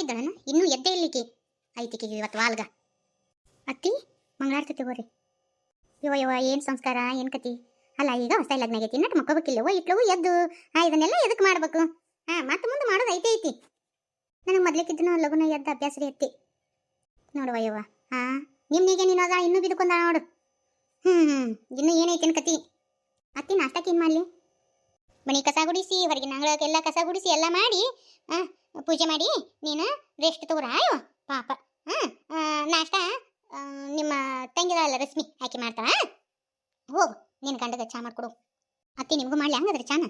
ಇದ್ದಾಳನ ಇನ್ನೂ ಎದ್ದೇ ಇಲ್ಲಿಕಿ ಐತಿಕಿ ಇವತ್ತು ವಾಲ್ಗ ಅತ್ತಿ ಮಂಗಳಾರತಿ ತಗೋರಿ ಯವ ಏನು ಸಂಸ್ಕಾರ ಏನು ಕತಿ ಅಲ್ಲ ಈಗ ಹೊಸ ಲಗ್ನ ಆಗೈತಿ ನಟ್ ಮಕ್ಕೋಬೇಕಿಲ್ಲವ ಇಟ್ಲವು ಎದ್ದು ಇದನ್ನೆಲ್ಲ ಎದಕ್ಕೆ ಮಾಡ್ಬೇಕು ಮತ್ತೆ ಮುಂದೆ ಮಾಡೋದು ಐತಿ ನನಗೆ ಮೊದ್ಲಿಕ್ಕಿದ್ದನು ಲಗುನ ಎದ್ದು ಅಭ್ಯಾಸ ರೀ ಅತ್ತಿ ನೋಡುವ ಯವ್ವ ನಿಮ್ನಿಗೆ ನೀನು ಅದ ಇನ್ನೂ ಬಿದ್ಕೊಂಡ ನೋಡು ಇನ್ನೂ ಏನೈತಿ ಕತಿ ಅತ್ತಿ ನಾಷ್ಟಕ್ಕೆ ಏನು ಮಾಡಲಿ ಮನೆ ಕಸ ಗುಡಿಸಿ ಹೊರಗಿನ ಅಂಗಳಕ್ಕೆಲ್ಲ ಕಸ ಗುಡಿಸಿ ಎಲ್ಲ ಮಾಡಿ ಪೂಜೆ ಮಾಡಿ ನೀನು ರೆಸ್ಟ್ ತಗೋರ ಅಯ್ಯೋ ಪಾಪ ನಾಷ್ಟ ನಿಮ್ಮ ತಂಗಿದಲ್ಲ ರಶ್ಮಿ ಆಕೆ ಮಾಡ್ತಾಳ ಹೋಗು ನಿನ್ನ ಗಂಡಗ ಚಾ ಮಾಡ್ಕೊಡು ಅತ್ತಿ ನಿಮಗೂ ಮಾಡಲಿ ಹಂಗದ್ರಿ ಚಾನ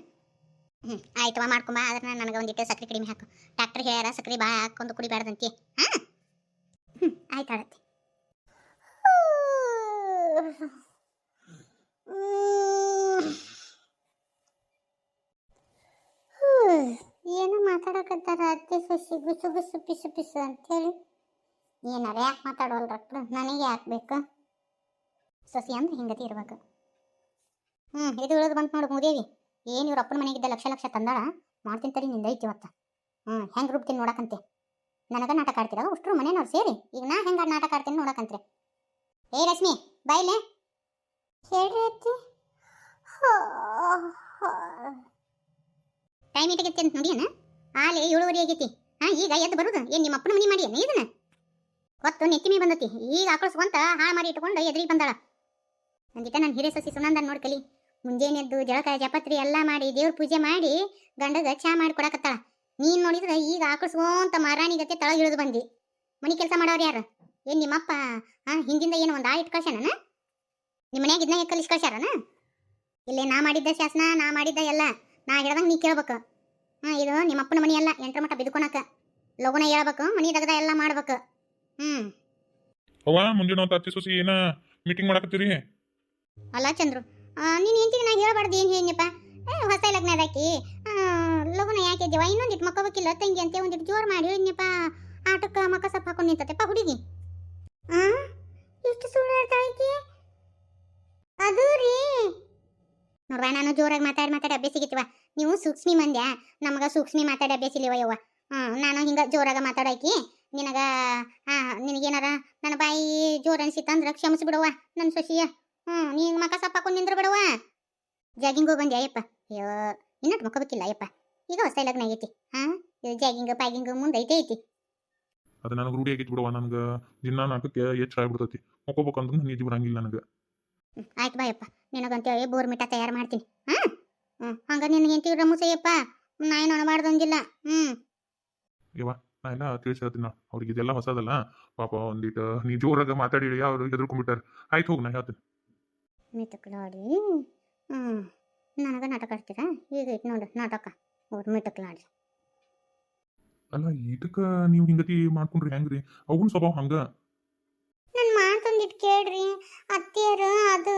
ಆಯ್ತವ ಮಾಡ್ಕೊಂಬ ಆದ್ರೆ ನನಗೆ ಒಂದಿಟ್ಟು ಸಕ್ಕರೆ ಕಡಿಮೆ ಹಾಕು ಡಾಕ್ಟರ್ ಹೇಳ್ಯಾರ ಸಕ್ಕರೆ ಭಾಳ ಹಾಕೊಂಡು ಕುಡಿಬಾರ್ದಂತೆ ಆಯ್ತಾಳತ್ತಿ ಏನು ಮಾತಾಡಕತ್ತಾರ ಅತ್ತೆ ಸೊಸಿ ಗುಸು ಗುಸು ಪಿಸು ಪಿಸು ಅಂತೇಳಿ ಏನಾರ ಯಾಕೆ ಮಾತಾಡೋಲ್ರಕ್ಳು ನನಗೆ ಯಾಕೆ ಬೇಕು ಸೊಸಿ ಅಂದ್ರೆ ಹಿಂಗತಿ ಇರ್ಬೇಕು ಇದು ಉಳಿದು ಬಂತು ನೋಡು ಮುದೇವಿ ಏನು ಇವ್ರ ಅಪ್ಪನ ಮನೆಗಿದ್ದ ಲಕ್ಷ ಲಕ್ಷ ತಂದಾಳ ಮಾಡ್ತೀನಿ ತಡಿ ನಿಂದ ಐತಿ ಇವತ್ತು ಹೆಂಗೆ ರೂಪ್ತೀನಿ ನೋಡಕಂತೆ ನನಗೆ ನಾಟಕ ಆಡ್ತೀರ ಅಷ್ಟ್ರು ಮನೆಯವ್ರು ಸೇರಿ ಈಗ ನಾ ಹೆಂಗೆ ನಾಟಕ ಆಡ್ತೀನಿ ನೋಡಕಂತ್ರಿ ಏ ರಶ್ಮಿ ಬಾಯ್ಲೆ ಹೇಳ್ರಿ ಅತ್ತಿ ಟೈಮ್ ಇಟ್ಟಾಗೈತಿ ಅಂತ ನೋಡಿ ಆಲೆ 7:30 ಆಗೈತಿ ಈಗ ಎದ್ದು ಬರುದು ಏನು ನಿಮ್ಮ ಅಪ್ಪನ ಮನೆ ಮಾಡಿ ಇದನ್ನ ಹೊತ್ತು ನೆತ್ತಿ ಮೇ ಬಂದತಿ ಈಗ ಆಕಳಿಸ್ಕೊಂತ ಹಾಳು ಮಾಡಿ ಇಟ್ಕೊಂಡು ಎದುರಿಗೆ ಬಂದಾಳ ಅಂದಿಕ ನಾನು ಹಿರೇ ಸಸಿ ಸುನಂದನ್ ನೋಡಿ ಕಲಿ ಮುಂಜಾನೆ ಎದ್ದು ಜಳಕ ಜಪತ್ರಿ ಎಲ್ಲ ಮಾಡಿ ದೇವ್ರ ಪೂಜೆ ಮಾಡಿ ಗಂಡಗ ಚಾ ಮಾಡಿ ಕೊಡಕತ್ತಾಳ ನೀನು ನೋಡಿದ್ರೆ ಈಗ ಆಕಳಿಸ್ಕೊಂತ ಮಾರಾಣಿಗತ್ತೆ ತಳಗ ಇಳಿದು ಬಂದಿ ಮನೆ ಕೆಲಸ ಮಾಡೋರು ಯಾರು ಏನು ನಿಮ್ಮಪ್ಪ ಹಿಂದಿಂದ ಏನು ಒಂದು ಇಟ್ಟು ಕಳ್ಸ್ಯಾನ ನಿಮ್ಮ ಮನ್ಯಾಗ ಇದನ್ನ ಕಲಿಸಿ ಕಳ್ಸ್ಯಾರನ ಇಲ್ಲೇ ನಾ ಮಾಡಿದ್ದ ಶಾಸನ ನಾ ಮಾಡಿದ್ದ ಎಲ್ಲ ನಾ ಹೇಳ್ದಂಗೆ ನೀ ಕೇಳ್ಬೇಕು ಇದು ನಿಮ್ಮ ಅಪ್ಪನ ಮನೆ ಎಲ್ಲ ಎಂಟ್ರ ಮಟ್ಟ ಬಿದ್ಕೊಳಕ ಲಗುನ ಹೇಳ್ಬೇಕು ಮನಿ ದಗದ ಎಲ್ಲ ಮಾಡ್ಬೇಕು ಅವ್ವ ಮುಂಜಾನೆ ಅತ್ತಿ ಸೊಸಿ ಏನ ಮೀಟಿಂಗ್ ಮಾಡಕತ್ತೀರಿ ಅಲ್ಲ ಚಂದ್ರು ನೀನು ಹೆಂತಿಗೆ ನಾ ಹೇಳ್ಬಾರ್ದು ಏನು ಹೇಳಪ್ಪ ಹೊಸ ಲಗ್ನ ಅದಾಕಿ ಲಗುನ ಯಾಕೆ ಇದ್ದೀವ ಇನ್ನೊಂದಿಟ್ಟು ಮಕ್ಕಬೇಕಿಲ್ಲ ತಂಗಿ ಅಂತ ಒಂದಿಟ್ಟು ಜೋರು ಮಾಡಿ ಹೇಳಿದ್ನಪ್ಪ ಆಟಕ್ಕೆ ಮಕ್ಕ ಸಪ್ಪ ಹಾಕೊಂಡು ನಿಂತತೆಪ್ಪ ಹುಡುಗಿ ಎಷ್ಟು ಸುಳ್ಳು ಹೇಳ್ತಾಳಕಿ ಅದು ರೀ ನೋಡ್ವಾ ನಾನು ಜೋರಾಗಿ ಮಾತಾಡಿ ಅಭ್ಯಾಸ ಸಿಗಿತ್ವ ನೀವು ಸೂಕ್ಷ್ಮಿ ಮಂದ್ಯ ನಮಗೆ ಸೂಕ್ಷ್ಮಿ ಮಾತಾಡಿ ಅಭ್ಯಾಸ ಇಲ್ಲಿವ ಯವ್ವ ನಾನು ಹಿಂಗೆ ಜೋರಾಗ ಮಾತಾಡಾಕಿ ನಿನಗ ನಿನಗೇನಾರ ನನ್ನ ಬಾಯಿ ಜೋರು ಅನ್ಸಿತ್ತಂದ್ರೆ ಕ್ಷಮಿಸ್ಬಿಡವ್ವ ನನ್ನ ಸೊಸಿಯ ನೀನು ಮಕ್ಕ ಸಪ್ಪ ಹಾಕೊಂಡು ನಿಂದ್ರ ಬಿಡವ್ವ ಜಾಗಿಂಗ್ ಹೋಗಿ ಬಂದ್ಯಾ ಅಯ್ಯಪ್ಪ ಅಯ್ಯೋ ಇನ್ನೊಟ್ಟು ಮಕ್ಕಬೇಕಿಲ್ಲ ಅಯ್ಯಪ್ಪ ಈಗ ಹೊಸ ಲಗ್ನ ಆಗೈತಿ ಇದು ಜಾಗಿಂಗ್ ಪ್ಯಾಗಿಂಗ್ ಮುಂದೆ ಐತಿ ಅದು ನನಗೆ ರೂಢಿ ಆಗೈತಿ ಬಿಡವ್ವ ನನಗೆ ದಿನ ನಾಲ್ಕಕ್ಕೆ ಹೆಚ್ಚು ಆಗ್ಬಿಡ್ತೈತಿ ಮಕ್ಕೋಬೇಕಂದ್ರೆ ನೀತಿ ಬಿಡಂಗಿಲ್ಲ ನನಗೆ ಆಯ್ತು ಬಾಯಪ್ಪ ನಿನಗಂತೇಳಿ ಬೋರ್ ಮಿಠ ತಯಾರು ಮಾಡ್ತೀನಿ ಹಂಗ ನಿನಗೆ ಎಂಟಿ ರಮುಸಯ್ಯಪ್ಪ ನಾ ಏನು ಅಣಬಾರ್ದಂಗಿಲ್ಲ ಯವ್ವ ನಾ ಎಲ್ಲ ತಿಳಿಸಿರ್ತೀನಿ ಅವ್ರಿಗೆ ಇದೆಲ್ಲ ಹೊಸದಲ್ಲ ಪಾಪ ಒಂದಿಟ್ಟು ನೀ ಜೋರಾಗ ಮಾತಾಡಿ ಅವ್ರು ಹೆದರ್ಕೊಂಡ್ಬಿಟ್ಟಾರೆ ಆಯ್ತು ಹೋಗಿ ನಾ ಹೇಳ್ತೀನಿ ಮಿಟಕ್ಲಾಡಿ ನನಗೆ ನಾಟಕ ಆಡ್ತೀರಾ ಈಗ ಐತೆ ನೋಡು ನಾಟಕ ಅವ್ರು ಮಿಟಕ್ಲಾಡಿ ಅಲ್ಲ ಇದಕ್ಕೆ ನೀವು ಹಿಂಗತಿ ಮಾಡ್ಕೊಂಡ್ರಿ ಹೆಂಗ್ರಿ ಅವನ ಸ್ವಭಾವ ಹಂಗ ನನ್ನ ಮಾತೊಂದಿಟ್ಟು ಕೇಳ್ರಿ ಅತ್ತಿಯರು ಅದು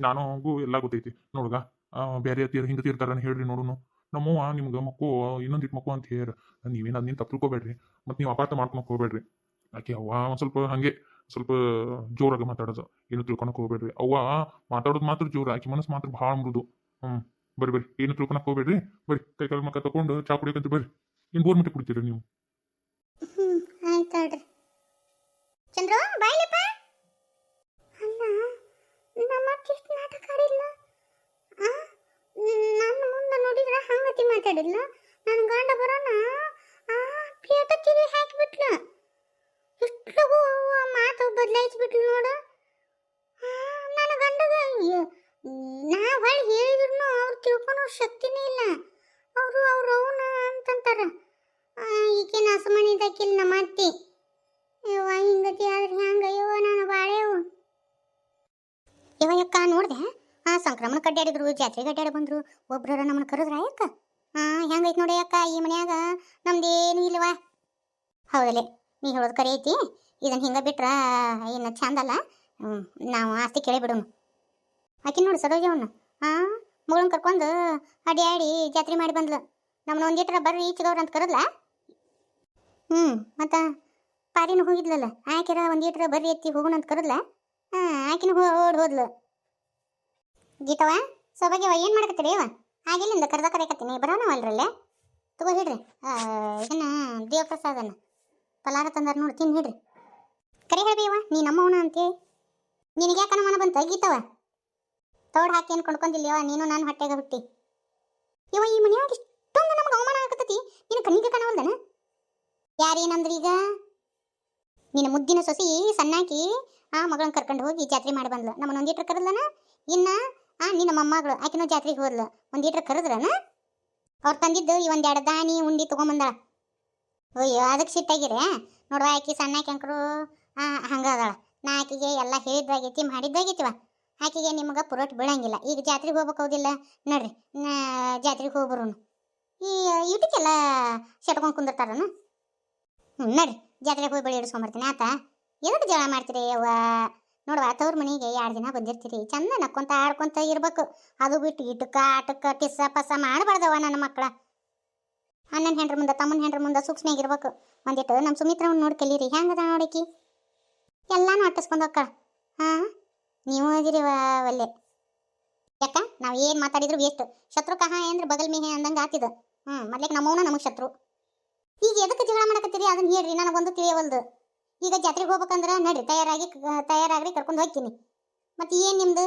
ನನಗೂ ಎಲ್ಲ ಗೊತ್ತೈತಿ ನೋಡ್ಗ ಬೇರೆ ಅತ್ತಿಯರು ಹಿಂಗತಿ ಇರ್ತಾರ ಹೇಳ್ರಿ ನೋಡುನು ನಮ್ಮವ್ವ ನಿಮ್ಗೆ ಮಕ್ಕಳು ಇನ್ನೊಂದಿಟ್ಟು ಮಕ್ಕಳು ಅಂತ ಹೇಳಿ ನೀವೇನು ಅದನ್ನ ತಪ್ಪು ತಿಳ್ಕೊಬೇಡ್ರಿ ಮತ್ತು ನೀವು ಅಪಾರ್ಥ ಮಾಡ್ಕೊಳಕ್ ಹೋಗ್ಬೇಡ್ರಿ ಆಕೆ ಅವ್ವ ಒಂದು ಸ್ವಲ್ಪ ಹಾಗೆ ಸ್ವಲ್ಪ ಜೋರಾಗಿ ಮಾತಾಡೋದು ಏನು ತಿಳ್ಕೊಳಕ್ ಹೋಗ್ಬೇಡ್ರಿ ಅವ್ವ ಮಾತಾಡೋದು ಮಾತ್ರ ಜೋರ ಆಕೆ ಮನಸ್ಸು ಮಾತ್ರ ಭಾಳ ಮೃದು ಬರ್ರಿ ಏನು ತಿಳ್ಕೊಳಕ್ ಹೋಗ್ಬೇಡ್ರಿ ಬರ್ರಿ ಕೈ ಕಾಲು ಮಕ್ಕ ತಗೊಂಡು ಚಾ ಕುಡಿಯಕಂತ ಬರ್ರಿ ಏನು ಬೋರ್ ಮಿಟ್ಟಿ ಕುಡಿತೀರಿ ನೀವು ಆಯ್ತಾಡ್ರಿ ಚಂದ್ರು ಬಾಯ್ಲಪ್ಪ ಅಲ್ಲ ನಮ್ಮಕ್ಕಿಷ್ಟು ನಾಟಕ ಆಡಿಲ್ಲ ನನ್ನ ಮುಂದೆ ನೋಡಿದ್ರೆ ಹಂಗತಿ ಮಾತಾಡಿಲ್ಲ ನನ್ನ ಗಂಡ ಬರೋಣ ಪೇಟ ತಿರಿ ಹಾಕಿಬಿಟ್ಲು ಇಷ್ಟು ಮಾತು ಬದಲಾಯಿಸ್ಬಿಟ್ಲು ನೋಡು ನನ್ನ ಗಂಡಗ ನಾ ಹೊಳ್ ಹೇಳಿದ್ರು ಅವ್ರು ತಿಳ್ಕೊಳೋ ಶಕ್ತಿನೇ ಇಲ್ಲ ಅವರು ಅವನ ಅಂತಂತಾರ ಈಗೇನು ಹಸಮಣಿದಾಕಿಲ್ಲ ನಮ್ಮ ಅತ್ತಿ ಯವ್ವ ಹಿಂಗತಿ ಆದ್ರೆ ಹೆಂಗ ಯವ್ವ ನಾನು ಬಾಳೆವು ಯಕ್ಕ ನೋಡ್ದೆ ಸಂಕ್ರಮಣ ಕಡ್ಡಾಡಿದ್ರು ಜಾತ್ರೆಗೆ ಅಡ್ಡಾಡಿ ಬಂದ್ರು ಒಬ್ರ ನಮ್ಮನ್ನ ಕರೆದ್ರ ಅಕ್ಕ ಹೆಂಗೈತೆ ನೋಡಿ ಅಕ್ಕ ಈ ಮನ್ಯಾಗ ನಮ್ದೇನು ಇಲ್ವಾ ಹೌದಲ್ಲೇ ನೀ ಹೇಳೋದು ಕರೆ ಐತಿ ಇದನ್ನ ಹಿಂಗೆ ಬಿಟ್ರ ಏನು ಚಂದಲ್ಲ ನಾವು ಆಸ್ತಿ ಕೇಳಿ ಬಿಡೋನು ಆಕೆ ನೋಡಿ ಸರೋಜವನ್ನ ಮಗಳನ್ನ ಕರ್ಕೊಂಡು ಅಡ್ಯಾಡಿ ಜಾತ್ರೆ ಮಾಡಿ ಬಂದ್ಲು ನಮ್ಮನ್ನ ಒಂದಿಟ್ರ ಬರ್ರಿ ಈಚೆಗವ್ರ ಅಂತ ಕರೆದ್ಲ ಮತ್ತು ಪಾರಿನ ಹೋಗಿದ್ಲಲ್ಲ ಆಕೆರ ಒಂದಿಟ್ರ ಬರ್ರಿ ಎತ್ತಿ ಹೋಗೋಣ ಅಂತ ಕರೆದ್ಲ ಆಕಿನ ಹೋದ್ಲು ಗೀತವ ಸೊಬಗ್ಯವ ಏನು ಮಾಡಕತ್ತೀರಿ ಅವ ಹಾಗೆಲ್ಲಿಂದ ಕರೆದ ಕರೆಯಕತ್ತೀನಿ ಬರೋಣವಲ್ರಲ್ಲೇ ತಗೋ ಹಿಡ್ರಿ ಇದನ್ನ ದೇವಪ್ರಸಾದನ ಪಲಾರ ತಂದಾರ ನೋಡಿ ತಿನ್ ಹಿಡ್ರಿ. ಕರೆ ಹೇಳ್ಬೇವ ನೀ ನಮ್ಮವನ ಅಂತೇಳಿ ನಿನಗೆ ಯಾಕೆ ಅನುಮಾನ ಬಂತ ಗೀತವ? ತೋಡ್ ಹಾಕಿ ಏನು ಕೊಂಡ್ಕೊಂಡಿಲ್ಯವ ನೀನು ನಾನು ಹೊಟ್ಟೆಗೆ ಹುಟ್ಟಿ. ಇವ ಈ ಮನ್ಯಾಗ ಇಷ್ಟೊಂದು ನಮ್ಗೆ ಅವಮಾನ ಆಗತತಿ, ನಿನ್ನ ಕಣ್ಣಿಗೆ ಕಾಣವಲ್ದನ? ಯಾರೇನಂದ್ರಿ ಈಗ? ನಿನ್ನ ಮುದ್ದಿನ ಸೊಸಿ ಸಣ್ಣಾಕಿ ಆ ಮಗಳನ್ನ ಕರ್ಕೊಂಡು ಹೋಗಿ ಜಾತ್ರೆ ಮಾಡಿ ಬಂದ್ಲು. ನಮ್ಮನ್ನ ಒಂದೀಟ್ರ ಕರೆದ್ಲನ? ಇನ್ನ ನಿನ್ನ ಮೊಮ್ಮಗಳು ಆಕಿನೂ ಜಾತ್ರೆಗೆ ಹೋದ್ಲು, ಒಂದೀಟ್ರ ಕರೆದ್ರನ? ಅವ್ರು ತಂದಿದ್ದು ಈ ಒಂದೆರಡು ದಾನಿ ಉಂಡಿ ತೊಗೊಂಬಂದಾಳ. ಅಯ್ಯೋ ಅದಕ್ಕೆ ಸಿಟ್ಟಾಗಿರೆ ನೋಡುವ. ಆಕಿ ಸಣ್ಣಾಕಿ ಅಂಕರು ಹಂಗ ಅದಾಳ. ನಾ ಆಕಿಗೆ ಎಲ್ಲ ಹೇಳಿದ್ದಾಗೈತಿ ಮಾಡಿದ್ದಾಗೈತಿವ. ಆಕಿಗೆ ನಿಮ್ಗೆ ಪುರೋಟ್ ಬೀಳಂಗಿಲ್ಲ. ಈಗ ಜಾತ್ರೆಗೆ ಹೋಗ್ಬೇಕು ಹೌದಿಲ್ಲ? ನಡ್ರಿ ಜಾತ್ರೆಗೆ ಹೋಗ್ಬರೋನು. ಈ ಇದಕ್ಕೆಲ್ಲ ಶಟ್ಕೊಂಡು ಕುಂದಿರ್ತಾರನ? ನಡ್ರಿ ಜಾತ್ರೆಗೆ ಹೋಗಿ ಬಳಿ ಇಡಿಸ್ಕೊಂಬರ್ತೀನಿ ಆತ. ಎದಕ್ಕೆ ಜಗಳ ಮಾಡ್ತೀರಿ ಅವ್ವ? ನೋಡುವ ತವ್ರ ಮನೆಗೆ 2 ದಿನ ಬಂದಿರ್ತೀರಿ, ಚಂದ ನಕ್ಕೊಂತ ಆಡ್ಕೊಂತ ಇರ್ಬೇಕು. ಅದು ಬಿಟ್ಟು ಇಟಕ ಆಟಕ್ಕ ಟಿಸ್ಸ ಪಸ್ಸ ಮಾಡಬಾರ್ದವ ನನ್ನ ಮಕ್ಕಳ. ಅಣ್ಣನ ಹೆಂಡ್ರ ಮುಂದೆ ತಮ್ಮನ ಹೆಂಡ್ರ ಮುಂದೆ ಸೂಕ್ಷ್ಮಿಯಾಗಿರ್ಬೇಕು. ಒಂದಿಟ್ಟು ನಮ್ಮ ಸುಮಿತ್ರವನ್ನ ನೋಡಿ ಕಲೀರಿ, ಹೆಂಗದ ನೋಡಕಿ ಎಲ್ಲಾನು ಅಟ್ಟಿಸ್ಕೊಂಡು ಹೋಗ್ಕಳ. ಹಾಂ ನೀವು ಹೋಗಿರಿ ಒಲ್ಲೆ. ಯಾಕ ನಾವು ಏನು ಮಾತಾಡಿದ್ರು ವೇಸ್ಟ್. ಶತ್ರು ಕಹ ಅಂದ್ರೆ ಬಗಲ್ ಮೇಹೆ ಅಂದಂಗೆ ಆತಿದ. ಮೊದ್ಲಿಗೆ ನಮ್ಮವನ ನಮಗೆ ಶತ್ರು. ಈಗ ಎದಕ್ಕೆ ಜಗಳ ಮಾಡಕತ್ತೀರಿ ಅದನ್ನ ಹೇಳ್ರಿ, ನನಗೊಂದು ತಿಳಿಯವಲ್ದು. ಈಗ ಜಾತ್ರೆಗೆ ಹೋಗ್ಬೇಕಂದ್ರೆ ನಡ್ರಿ ತಯಾರಾಗ್ರಿ ಕರ್ಕೊಂಡು ಹೋಗ್ತೀನಿ. ಮತ್ತೆ ಏನು ನಿಮ್ದು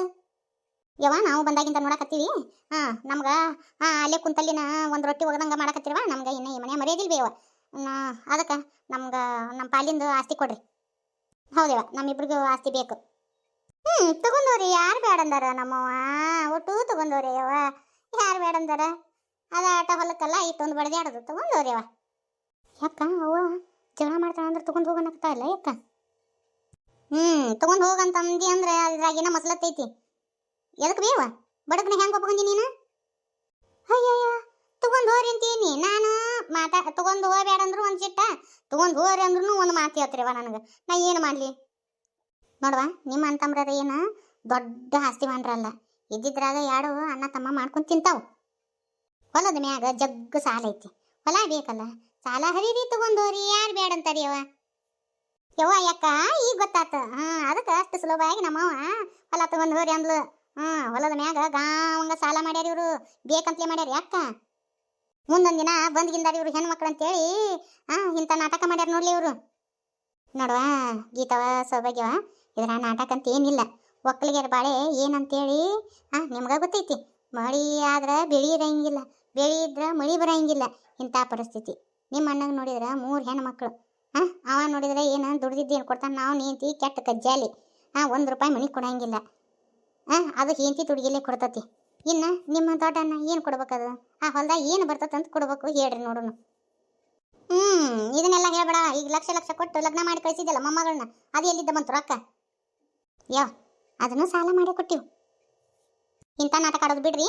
ಯವ್ವ? ನಾವು ಬಂದಾಗಿಂದ ನೋಡಕತ್ತೀವಿ. ನಮ್ಗೆ ಅಲ್ಲೇ ಕುಂತಲ್ಲಿನ ಒಂದು ರೊಟ್ಟಿ ಒಗದಂಗೆ ಮಾಡಕತ್ತೀರವ. ನಮ್ಗೆ ಇನ್ನು ಈ ಮನೆ ಮರ್ಯಾದಿಲ್ಲ ಬೇವ. ಅದಕ್ಕೆ ನಮ್ಗೆ ನಮ್ಮ ಪಾಲಿಂದು ಆಸ್ತಿ ಕೊಡ್ರಿ. ಹೌದೇವ, ನಮ್ಮಿಬ್ರಿಗೂ ಆಸ್ತಿ ಬೇಕು. ತಗೊಂಡವ್ರಿ. ಯಾರು ಬೇಡಂದಾರ? ನಮ್ಮವ್ವ ಒಟ್ಟು ತಗೊಂಡವ್ರಿ ಯವ್ವ. ಯಾರು ಬೇಡಂದಾರ? ಅದ ಆಟ ಹೊಲಕ್ಕಲ್ಲ ಇಷ್ಟೊಂದು ಬಡ್ದಾಡೋದು ತಗೊಂಡವ್ರಿ ಯವ್ವ. ಯಾಕ ಅವ್ವ ಜಗಳ ಮಾಡ್ತಾಳಂದ್ರೆ ತಗೊಂಡು ಹೋಗೋಣಕ್ತಾ ಇಲ್ಲ ಯಾಕ? ತಗೊಂಡು ಹೋಗಂತಂದಿ ಅಂದ್ರೆ ಅದ್ರಾಗೇನ ಮಸಲತ್ತೈತಿ. ಎದಕ್ಕೆ ಬೇವ? ಬಡಗನ ಹೆಂಗೆ ಒಪ್ಕೊಂಡಿ ನೀನು? ಅಯ್ಯಯ್ಯ ತಗೊಂಡು ಹೋರಿ ಅಂತೀನಿ ನಾನು. ತಗೊಂಡು ಹೋಗ್ಬೇಡ ಅಂದ್ರು ಒಂದು ಚಿಟ್ಟ, ತಗೊಂಡು ಹೋರಿ ಅಂದ್ರೂ ಒಂದು ಮಾತು ಹೇಳ್ತೀರವ ನನಗೆ. ನಾ ಏನು ಮಾಡಲಿ ನೋಡುವ? ನಿಮ್ಮ ಅಂತಂಬ್ರ ಏನು ದೊಡ್ಡ ಆಸ್ತಿ ಮಾಡ್ರಲ್ಲ, ಇದ್ದಿದ್ರಾಗ 2 ಅಣ್ಣ ತಮ್ಮ ಮಾಡ್ಕೊಂಡು ತಿಂತಾವು. ಹೊಲದ ಮ್ಯಾಗ ಜಗ್ಗ ಸಾಲ ಐತಿ, ಹೊಲ ಬೇಕಲ್ಲ. ಸಾಲ ಹರಿರಿ ತಗೊಂಡೋರಿ, ಯಾರು ಬೇಡ ಅಂತಾರಿ ಯವ್ವ. ಯವ್ವ ಯಾಕ ಈಗ ಗೊತ್ತಾತ? ಅದಕ್ಕೆ ಅಷ್ಟು ಸುಲಭವಾಗಿ ನಮ್ಮವ್ವ ಹೊಲ ತಗೊಂಡು ಹೋರಿ ಅಂದ್ಲು. ಹೊಲದ ಮ್ಯಾಗ ಗಾವಂಗ ಸಾಲ ಮಾಡ್ಯಾರ ಇವರು, ಬೇಕಂತಲೇ ಮಾಡ್ಯಾರ. ಯಾಕ ಮುಂದೊಂದು ದಿನ ಬಂದ್ಗಿಂದಾರ ಇವ್ರು ಹೆಣ್ಮಕ್ಳು ಅಂತೇಳಿ ಇಂಥ ನಾಟಕ ಮಾಡ್ಯಾರ ನೋಡ್ಲಿ ಇವರು. ನೋಡುವ ಗೀತವ ಸೌಭಾಗ್ಯವ, ಇದರ ನಾಟಕ ಅಂತ ಏನಿಲ್ಲ. ಒಕ್ಕಲಿಗೆರ ಬಾಳೆ ಏನಂತೇಳಿ ನಿಮ್ಗೆ ಗೊತ್ತೈತಿ. ಮಳಿ ಆದ್ರೆ ಬೆಳಿ ಇರಂಗಿಲ್ಲ, ಬೆಳಿ ಇದ್ರೆ ಮಳಿ ಬರಂಗಿಲ್ಲ. ಇಂಥ ಪರಿಸ್ಥಿತಿ. ನಿಮ್ಮ ಅಣ್ಣಗೆ ನೋಡಿದ್ರೆ 3 ಹೆಣ್ಮಕ್ಳು. ಅವ ನೋಡಿದ್ರೆ ಏನು ದುಡ್ದಿದ್ದು ಏನು ಕೊಡ್ತಾನೆ? ನಾವು ನಿಂತಿ ಕೆಟ್ಟ ಕಜ್ಜಾಲಿ. 1 ರೂಪಾಯಿ ಮನೆಗೆ ಕೊಡಂಗಿಲ್ಲ. ಅದು ಹೆಂಡತಿ ತುಡುಗಿಲೇ ಕೊಡ್ತತಿ. ಇನ್ನು ನಿಮ್ಮ ದೊಡ್ಡಣ್ಣ ಏನು ಕೊಡ್ಬೇಕದು? ಹೊಲ್ದಾಗ ಏನು ಬರ್ತದಂತ ಕೊಡ್ಬೇಕು ಹೇಳ್ರಿ ನೋಡೋಣ. ಇದನ್ನೆಲ್ಲ ಹೇಳ್ಬೇಡ. ಈಗ ಲಕ್ಷ ಕೊಟ್ಟು ಲಗ್ನ ಮಾಡಿ ಕಳಿಸಿದ್ಯಲ್ಲ ಮೊಮ್ಮಗಳನ್ನ, ಅದು ಎಲ್ಲಿದ್ದ ಬಂತು ರೊಕ್ಕ? ಅದನ್ನು ಸಾಲ ಮಾಡಿ ಕೊಟ್ಟಿವು. ಇಂಥ ನಾಟಕ ಆಡೋದು ಬಿಡ್ರಿ.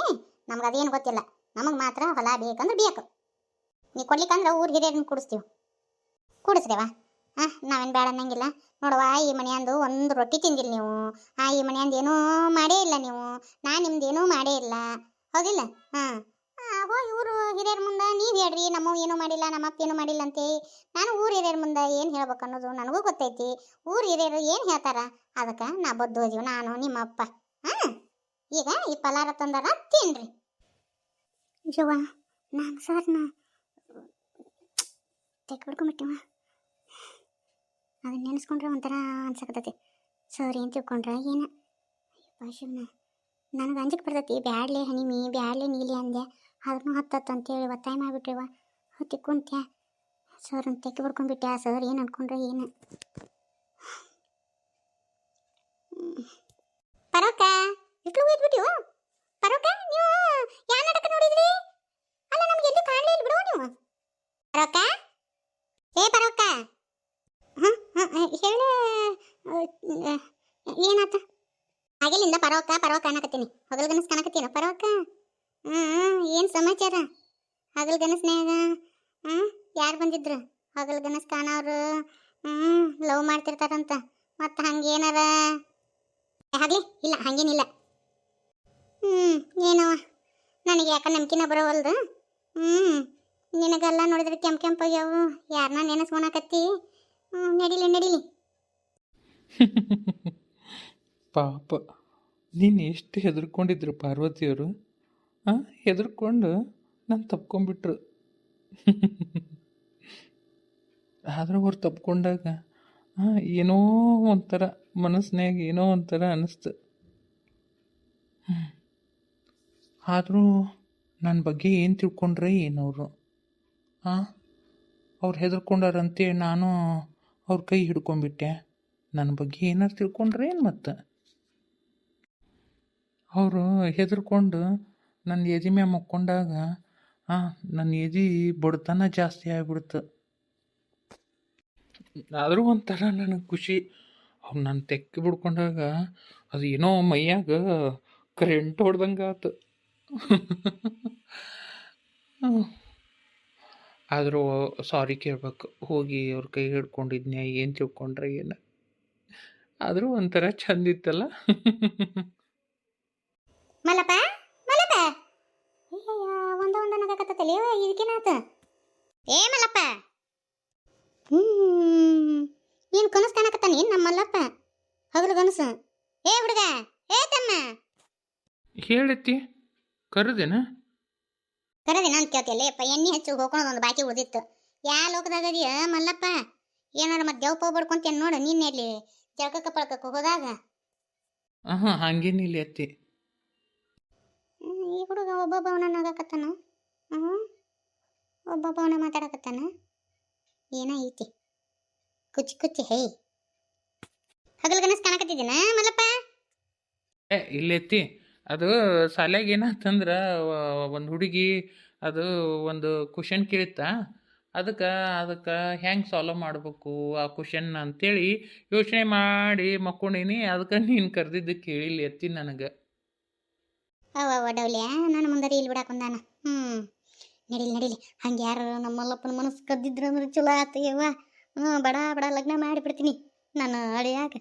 ನಮ್ಗೆ ಅದೇನು ಗೊತ್ತಿಲ್ಲ. ನಮಗೆ ಮಾತ್ರ ಹೊಲ ಬೇಕಂದ್ರೆ ಬೇಕು. ನೀ ಕೊಡ್ಲಿಕ್ಕಂದ್ರೆ ಊರು ಹಿರಿಯರನ್ನ ಕೂಡಿಸ್ತೀವಿ. ಕೂಡಿಸ್ರೇವಾ? ನಾವೇನು ಬೇಡ ಅನ್ನಂಗಿಲ್ಲ. ನೋಡುವ ಈ ಮನೆಯಂದು ಒಂದು ರೊಟ್ಟಿ ತಿಂದಿಲ್ಲ ನೀವು. ಈ ಮನೆಯಂದು ಏನೂ ಮಾಡೇ ಇಲ್ಲ ನೀವು. ನಿಮ್ದೇನೂ ಮಾಡೇ ಇಲ್ಲ ಹೌದಿಲ್ಲ? ಹೋಗಿ ಊರು ಹಿರಿಯರ ಮುಂದೆ ನೀವು ಹೇಳ್ರಿ, ನಮ್ಮವು ಏನೂ ಮಾಡಿಲ್ಲ, ನಮ್ಮಪ್ಪ ಏನೂ ಮಾಡಿಲ್ಲ ಅಂತೇ. ನಾನು ಊರು ಹಿರಿಯರ ಮುಂದೆ ಏನು ಹೇಳ್ಬೇಕು ಅನ್ನೋದು ನನಗೂ ಗೊತ್ತೈತಿ. ಊರು ಹಿರಿಯರು ಏನು ಹೇಳ್ತಾರ ಅದಕ್ಕೆ ನಾ ಬದ್ದು ಹೋದೀವಿ ನಾನು ನಿಮ್ಮಪ್ಪ. ಈಗ ಈ ಪಲಾರ ತಂದಾರ ತಿನ್ರಿ. ಯವ್ವ ನಾನು ಸರ್ನ ತೆಗೆದುಕೊಂಡ್ಬಿಟ್ಟಿವ. ಅದನ್ನ ನೆನೆಸ್ಕೊಂಡ್ರೆ ಒಂಥರ ಅನ್ಸಕತ್ತೈತಿ. ಸರಿ ಏನು ತಿಳ್ಕೊಂಡ್ರೆ ಏನು? ಅಯ್ಯಪ್ಪ ಶಿವನ, ನನಗೆ ಅಂಜಕ್ಕೆ ಬರ್ತೈತಿ. ಬ್ಯಾಡ್ಲೆ ಹನಿಮಿ, ಬ್ಯಾಡ್ಲೆ ನೀಲಿ ಅಂದೆ. ಅದನ್ನು ಹತ್ತತ್ತು ಅಂತೇಳಿ ಒತ್ತಾಯ ಮಾಡಿಬಿಟ್ರಿವ. ಹೊತ್ತಿ ಕುಂತ್ಯ ಸರ್ ಅಂತ ತೆಕ್ಕಿ ಬಿಡ್ಕೊಂಡ್ಬಿಟ್ಟೆ. ಸರ್ ಏನು ಅನ್ಕೊಂಡ್ರೆ ಏನು? ಪರೋಕ ಇಟ್ಲು ಹೋಯ್ದ್ಬಿಟ್ಟಿವ. ಪರೋಕ ನೀವು ಯಾವ ನಾಟಕ ನೋಡಿದ್ರಿ? ಅಲ್ಲ ನಮ್ಗೆ ಎಲ್ಲಿ ಕಾಣಲೇ ಇಲ್ಲ ಬಿಡುವ ನೀವು. ಪರೋಕ ಪರೋಕ ಹೇಳ ಏನಾತ? ಹಾಗೆಲ್ಲಿಂದ ಪರೋಕ ಅನ್ನಕತ್ತೀನಿ. ಹಗಲ್ಗನಸ್ ಕಾಣಕತ್ತೀನ ಪರೋಕ? ಏನು ಸಮಾಚಾರ? ಹಗಲ್ಗನಸ್ನ್ಯಾಗ ಯಾರು ಬಂದಿದ್ರು? ಹಗಲ್ಗನಸ್ ಕಾಣವ್ರು ಲವ್ ಮಾಡ್ತಿರ್ತಾರಂತ. ಮತ್ತು ಹಂಗೇನಾರ ಆಗ್ಲಿ? ಇಲ್ಲ ಹಂಗೇನಿಲ್ಲ. ಏನವ ನನಗೆ ಯಾಕ ನಂಬಿಕೆನ ಬರೋವಲ್ದು. ನಿನಗೆಲ್ಲ ನೋಡಿದ್ರೆ ಕೆಂಪಾಗ್ಯಾವು. ಯಾರನ್ನ ನೆನೆಸ್ಕೊಳಕತ್ತಿ? ನಡೀಲಿ. ಪಾಪ ನೀನು ಎಷ್ಟು ಹೆದರ್ಕೊಂಡಿದ್ರು ಪಾರ್ವತಿಯವರು. ಹೆದರ್ಕೊಂಡು ನಾನು ತಪ್ಕೊಂಡ್ಬಿಟ್ರು. ಆದ್ರೆ ಅವ್ರು ತಪ್ಕೊಂಡಾಗ ಏನೋ ಒಂಥರ ಮನಸ್ಸಿನಾಗ ಏನೋ ಒಂಥರ ಅನ್ನಿಸ್ತು. ಆದರೂ ನನ್ನ ಬಗ್ಗೆ ಏನು ತಿಳ್ಕೊಂಡ್ರೆ ಏನವರು ಅವ್ರು ಹೆದರ್ಕೊಂಡಾರಂತೇಳಿ ನಾನು ಅವ್ರ ಕೈ ಹಿಡ್ಕೊಂಡ್ಬಿಟ್ಟೆ. ನನ್ನ ಬಗ್ಗೆ ಏನಾರು ತಿಳ್ಕೊಂಡ್ರೆ ಏನು ಮತ್ತು ಅವರು ಹೆದರ್ಕೊಂಡು ನನ್ನ ಎದೆ ಮ್ಯಾಗ ಮಕ್ಕೊಂಡಾಗ ನನ್ನ ಎದೆ ಬಡತನ ಜಾಸ್ತಿ ಆಗ್ಬಿಡ್ತು. ಆದರೂ ಒಂಥರ ನನಗೆ ಖುಷಿ. ಅವ್ರು ನಾನು ತೆಕ್ಕಿ ಬಿಡ್ಕೊಂಡಾಗ ಅದು ಏನೋ ಮೈಯಾಗ ಕರೆಂಟ್ ಹೊಡ್ದಂಗೆ ಆತು. ಆದರೂ ಸಾರಿ ಕೇಳ್ಬೇಕು, ಹೋಗಿ ಅವ್ರ ಕೈ ಹಿಡ್ಕೊಂಡಿದ್ನ್ಯಾ ಏನು ತಿಳ್ಕೊಂಡ್ರೆ ಏನು. ಆದರೂ ಒಂಥರ ಚಂದ ಇತ್ತಲ್ಲ. ಮಲ್ಲಪ್ಪ ಮಲ್ಲಪ್ಪ ಒಂದ ನಗಾಕತ್ತಲ್ಲಿ ಇದಕ್ಕೇನಾತ? ಏ ಮಲ್ಲಪ್ಪ, ಏನು ಕನಸು ಕಾಣಕತ್ತಾನ ಏನು ನಮ್ಮ ಮಲ್ಲಪ್ಪ? ಹಗಲು ಕನಸು. ಏ ಹುಡುಗ, ಏ ತಮ್ಮ, ಹೇಳತ್ತಿ ಕರೆದೇನ? ಕರದಿನ ಅಂತ ಕೇಳ್ತಿಯಲ್ಲ ಯಪ್ಪ. ಎಣ್ಣೆ ಹಚ್ಚು ಹೋಗೋಣದೊಂದು ಬಾಕಿ ಉಳಿದಿತ್ತು. ಯಾ ಲೋಕದಾಗ ಅದೀಯ ಮಲ್ಲಪ್ಪ? ಏನಾರ ಮತ್ತೆ ದೇವ್ ಪವ್ ಬಡ್ಕೊಂತೇನೆ ನೋಡು ನಿನ್ನೆ ಅಲ್ಲಿ ಜಳಕಕ್ಕೆ ಪಳ್ಕಕ್ಕೆ ಹೋದಾಗ. ಹಂಗೇನಿಲ್ಲ ಅತ್ತಿ. ಈ ಹುಡುಗ ಒಬ್ಬೊಬ್ಬವನ ನಗಾಕತ್ತಾನ, ಒಬ್ಬೊಬ್ಬವನ ಮಾತಾಡಕತ್ತಾನ. ಏನೈತಿ ಕುಚ್ಚಿ ಕುಚ್ಚಿ ಹೇ? ಹಗಲು ಕನಸು ಕಾಣಕತ್ತಿದ್ದೀನ ಮಲ್ಲಪ್ಪ? ಇಲ್ಲೈತಿ. ಅದು ಶಾಲ್ಯಾಗ ಏನಾತಂದ್ರೆ ಒಂದು ಹುಡುಗಿ ಅದು ಒಂದು ಕ್ವಶನ್ ಕೇಳಿತ್ತ. ಅದಕ್ಕೆ ಹೆಂಗೆ ಸಾಲ್ವ್ ಮಾಡಬೇಕು ಆ ಕ್ವಶನ್ ಅಂತೇಳಿ ಯೋಚನೆ ಮಾಡಿ ಮಕ್ಕೊಂಡೀನಿ. ಅದಕ್ಕೆ ನೀನು ಕರೆದಿದ್ದು ಕೇಳಿಲ್ಲ ಎತ್ತಿ ನನಗೆ. ಅವ ಡೌಲ್ಯ ನನ್ನ ಮುಂದೆ ರೀಲ್ ಬಿಡಾಕೊಂಡಾನ. ನಡೀಲಿ ಹಂಗೆ ಯಾರು ನಮ್ಮ ಮಲ್ಲಪ್ಪನ ಮನಸ್ಸು ಕದ್ದಿದ್ರು ಅಂದ್ರೆ ಚಲೋ ಆತಯ್ಯವ್ವ. ಬಡ ಬಡ ಲಗ್ನ ಮಾಡಿಬಿಡ್ತೀನಿ ನಾನು ಅಳಿಯಾಗ.